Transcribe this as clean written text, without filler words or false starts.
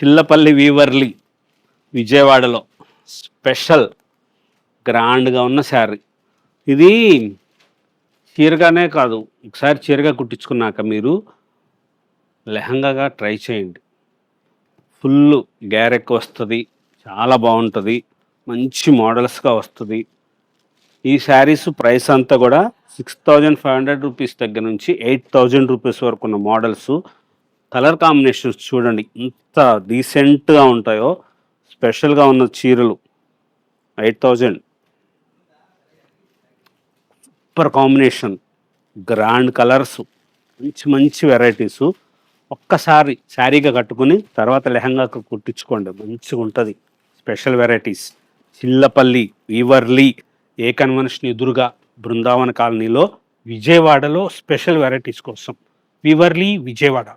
చిల్లపల్లి వీవర్లీ విజయవాడలో స్పెషల్ గ్రాండ్గా ఉన్న శారీ. ఇది చీరగానే కాదు, ఒకసారి చీరగా కుట్టించుకున్నాక మీరు లెహంగాగా ట్రై చేయండి. ఫుల్ గ్యారెక్ వస్తుంది, చాలా బాగుంటుంది, మంచి మోడల్స్గా వస్తుంది. ఈ శారీస్ ప్రైస్ అంతా కూడా 6500 రూపీస్ దగ్గర నుంచి 8000 రూపీస్ వరకు ఉన్న మోడల్స్. కలర్ కాంబినేషన్స్ చూడండి ఎంత డీసెంట్గా ఉంటాయో. స్పెషల్గా ఉన్న చీరలు 8000, సూపర్ కాంబినేషన్, గ్రాండ్ కలర్స్, మంచి మంచి వెరైటీసు. ఒక్కసారి శారీగా కట్టుకుని తర్వాత లెహంగాకు కుట్టించుకోండి, మంచిగా ఉంటుంది. స్పెషల్ వెరైటీస్ చిల్లపల్లి వీవర్లీ ఏ కన్వెన్షన్ ఎదురుగా బృందావన కాలనీలో విజయవాడలో స్పెషల్ వెరైటీస్ కోసం వీవర్లీ విజయవాడ.